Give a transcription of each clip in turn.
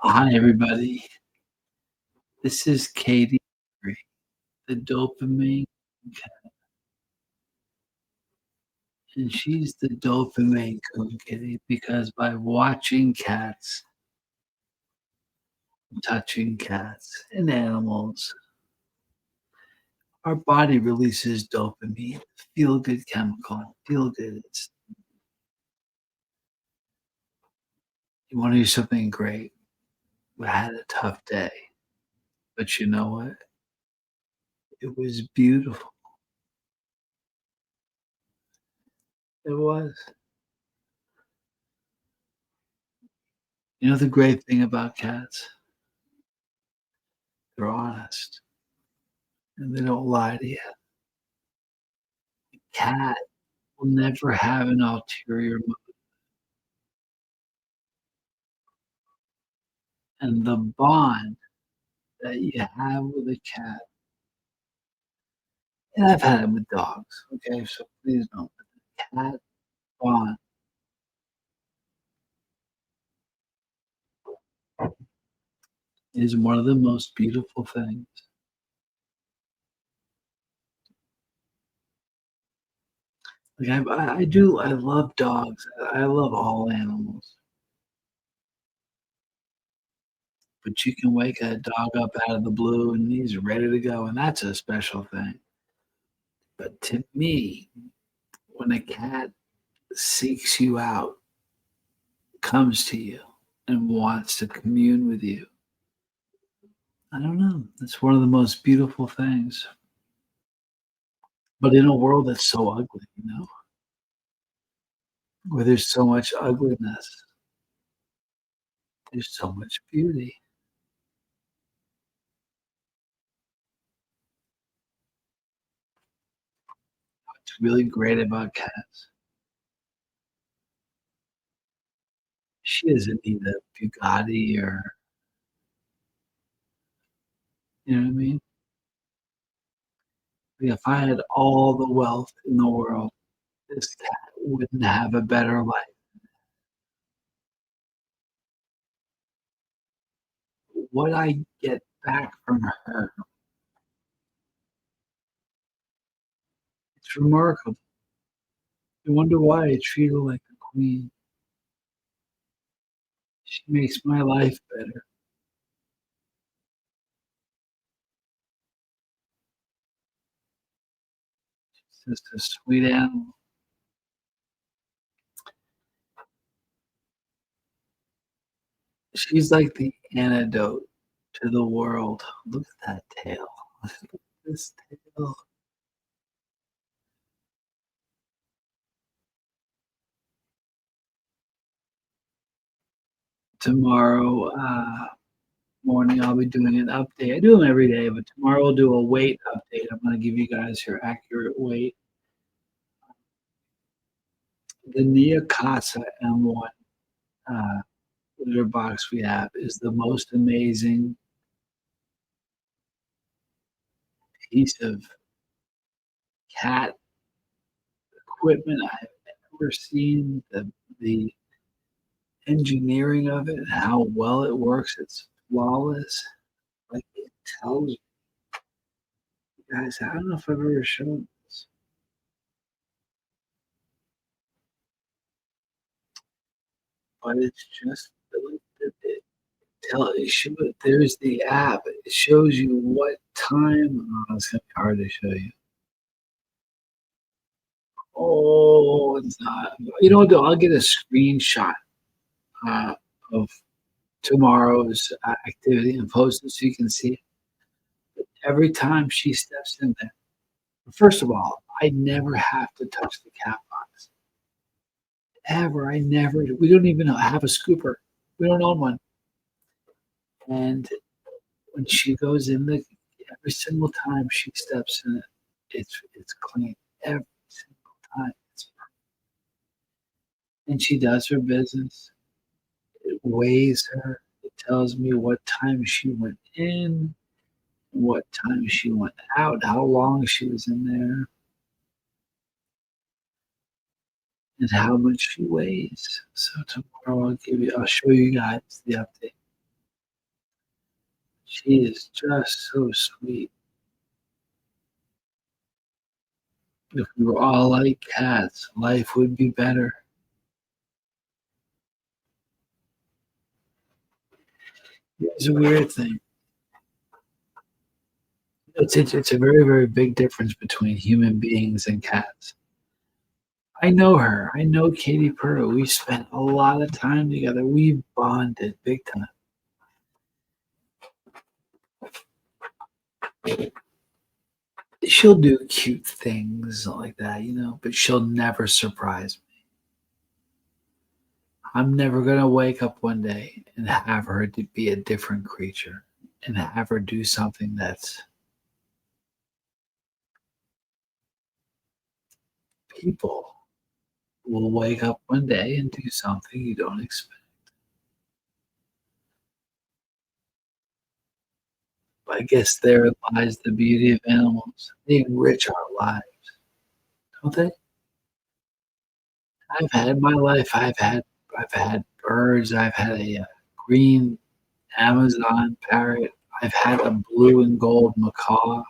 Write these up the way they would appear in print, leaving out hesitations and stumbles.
Hi, everybody. This is Katy Purry, the dopamine cat, and she's the dopamine coon kitty because by watching cats, touching cats and animals, our body releases dopamine, feel good chemical, feel good. You want to do something great. We had a tough day, but you know what? It was beautiful. It was. You know the great thing about cats? They're honest and they don't lie to you. Cat will never have an ulterior motive, and the bond that you have with a cat, and I've had it with dogs, okay, so please don't, but the cat bond is one of the most beautiful things. Like, I love dogs, I love all animals, but you can wake a dog up out of the blue, and he's ready to go, and that's a special thing. But to me, when a cat seeks you out, comes to you, and wants to commune with you, I don't know. It's one of the most beautiful things. But in a world that's so ugly, where there's so much ugliness, there's so much beauty. What's really great about cats, she doesn't need a Bugatti or you know what I mean? Like, if I had all the wealth in the world, this cat wouldn't have a better life. What I get back from her, it's remarkable. I wonder why I treat her like a queen. She makes my life better. She's just a sweet animal. She's like the antidote to the world. Look at that tail. Look at this tail. Tomorrow morning, I'll be doing an update. I do them every day, but tomorrow we'll do a weight update. I'm going to give you guys your accurate weight. The Neocasa M1 uh, litter box we have is the most amazing piece of cat equipment I've ever seen. The engineering of it, how well it works, it's flawless. Like it tells you guys, I don't know if I've ever shown this, but it's just like it there's the app. It shows you what time. Oh, it's gonna be hard to show you. Oh, it's not. You know what? Though? I'll get a screenshot uh, of tomorrow's activity and post it so you can see it. Every time she steps in there, first of all, I never have to touch the cat box. Ever. I never. We don't even have a scooper. We don't own one. And when she goes in the every single time she steps in it, it's clean. Every single time. And she does her business. It weighs her. It tells me what time she went in, what time she went out, how long she was in there, and how much she weighs. So tomorrow I'll show you guys the update. She is just so sweet. If we were all like cats, life would be better. It's a weird thing. It's a very, very big difference between human beings and cats. I know her. I know Katy Purry. We spent a lot of time together. We bonded big time. She'll do cute things like that, but she'll never surprise me. I'm never gonna wake up one day and have her to be a different creature and have her do something that's people will wake up one day and do something you don't expect. I guess there lies the beauty of animals. They enrich our lives, don't they? I've had my life. I've had birds. I've had a green Amazon parrot. I've had a blue and gold macaw.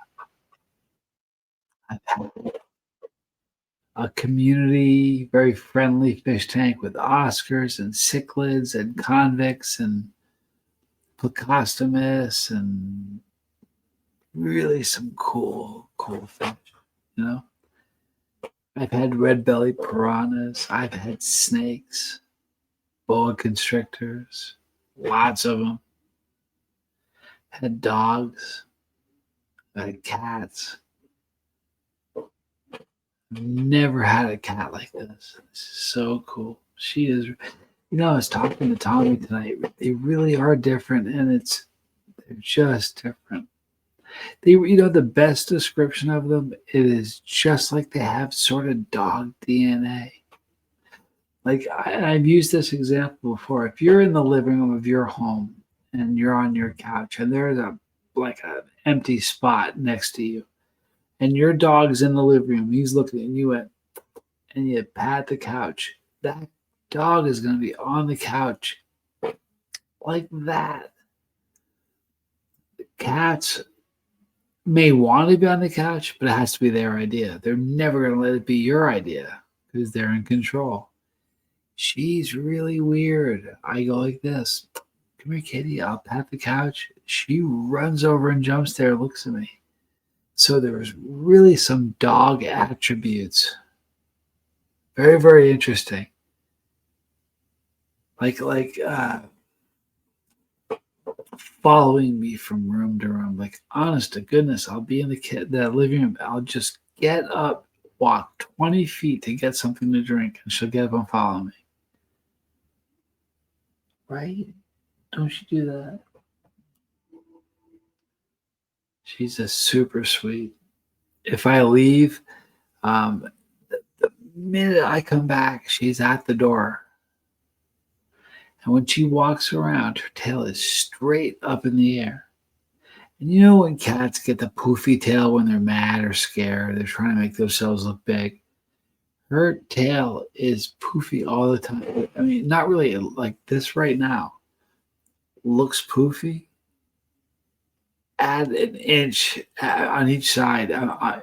I've had a community, very friendly fish tank with Oscars and cichlids and convicts and plecostomus and really some cool fish. You know, I've had red belly piranhas. I've had snakes, boa constrictors, lots of them. Had dogs. Had cats. Never had a cat like this. This is so cool. She is. I was talking to Tommy tonight. They really are different, and they're just different. The best description of them, it is just like they have sort of dog DNA. Like I've used this example before. If you're in the living room of your home and you're on your couch and there's like an empty spot next to you, and your dog's in the living room, he's looking at you and you pat the couch. That dog is going to be on the couch like that. Cats may want to be on the couch, but it has to be their idea. They're never going to let it be your idea because they're in control. She's really weird. I go like this. Come here, kitty. I'll pat the couch. She runs over and jumps there and looks at me. So there was really some dog attributes. Very, very interesting. Like following me from room to room. Like, honest to goodness, I'll be in the living room. I'll just get up, walk 20 feet to get something to drink, and she'll get up and follow me. Right? Don't you do that? She's a super sweet. If I leave, the minute I come back, she's at the door. And when she walks around, her tail is straight up in the air. And when cats get the poofy tail when they're mad or scared, they're trying to make themselves look big. Her tail is poofy all the time. I mean, not really like this right now. Looks poofy. Add an inch on each side. I'll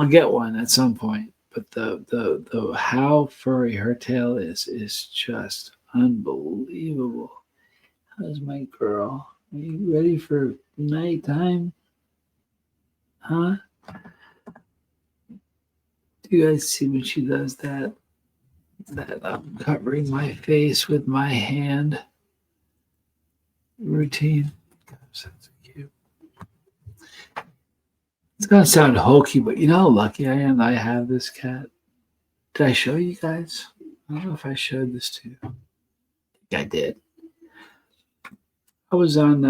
get one at some point. But the how furry her tail is just unbelievable. How's my girl? Are you ready for nighttime? Huh? Do you guys see when she does that? That I'm covering my face with my hand routine. Gosh, that's cute. It's gonna sound hokey, but you know how lucky I am that I have this cat. Did I show you guys? I don't know if I showed this to you. I think I did. I was on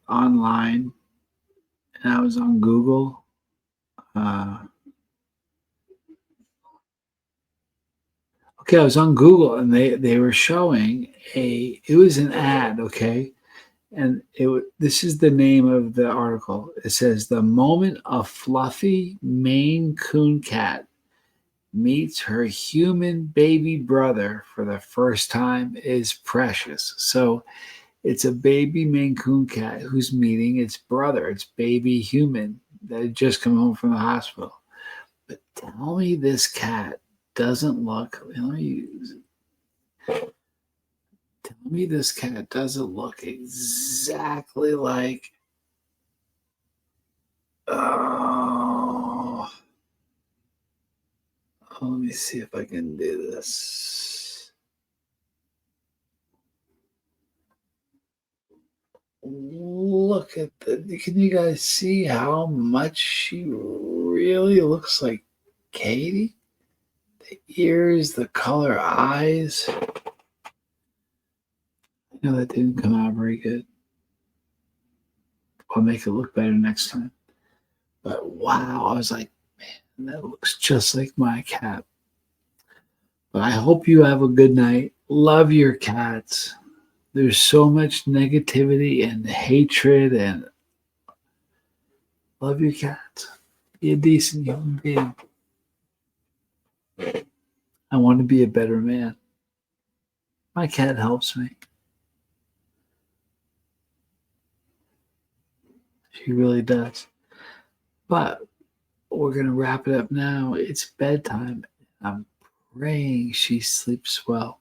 online and I was on Google. Uh, okay, I was on Google and they were showing it was an ad, okay, and this is the name of the article. It says the moment a fluffy Maine Coon cat meets her human baby brother for the first time is precious. So It's a baby Maine Coon cat who's meeting its brother, its baby human that had just come home from the hospital. But tell me this cat doesn't look, tell me this cat doesn't look exactly like, oh, let me see if I can do this. Look at can you guys see how much she really looks like Katy? The ears, the color eyes. I know that didn't come out very good. I'll make it look better next time. But wow, I was like, man, that looks just like my cat. But I hope you have a good night. Love your cats. There's so much negativity and hatred, and love your cats. Be a decent human being. I want to be a better man. My cat helps me. She really does. But we're going to wrap it up now. It's bedtime. I'm praying she sleeps well.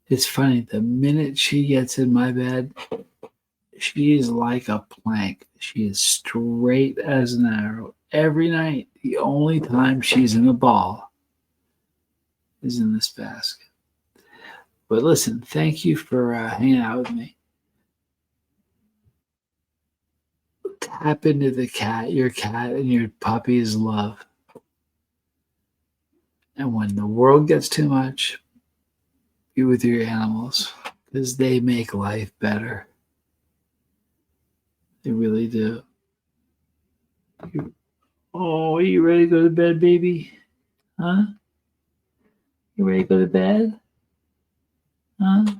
It's funny, the minute she gets in my bed, she is like a plank. She is straight as an arrow every night. The only time she's in a ball is in this basket. But listen, thank you for hanging out with me. Tap into your cat, and your puppy's love. And when the world gets too much, be with your animals because they make life better. They really do. Oh, are you ready to go to bed, baby? Huh? You ready to go to bed? Huh? Do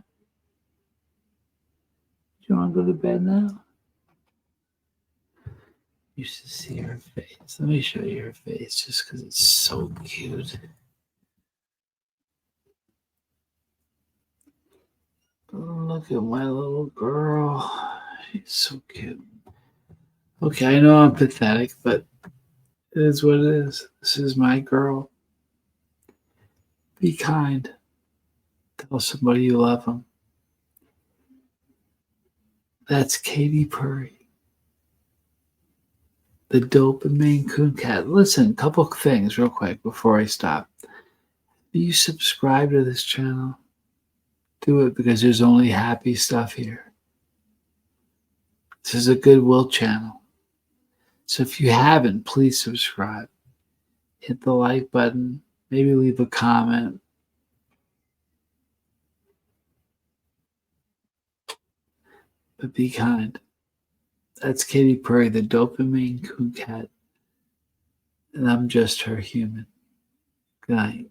you want to go to bed now? You should see her face. Let me show you her face just because it's so cute. Look at my little girl. She's so cute. Okay, I know I'm pathetic, but it is what it is. This is my girl. Be kind. Tell somebody you love them. That's Katy Purry, the dope and Maine Coon cat. Listen, a couple things real quick before I stop. Do you subscribe to this channel? Do it because there's only happy stuff here. This is a Goodwill channel. So if you haven't, please subscribe. Hit the like button. Maybe leave a comment. But be kind. That's Katy Purry, the dope and Maine Coon cat. And I'm just her human. Good night.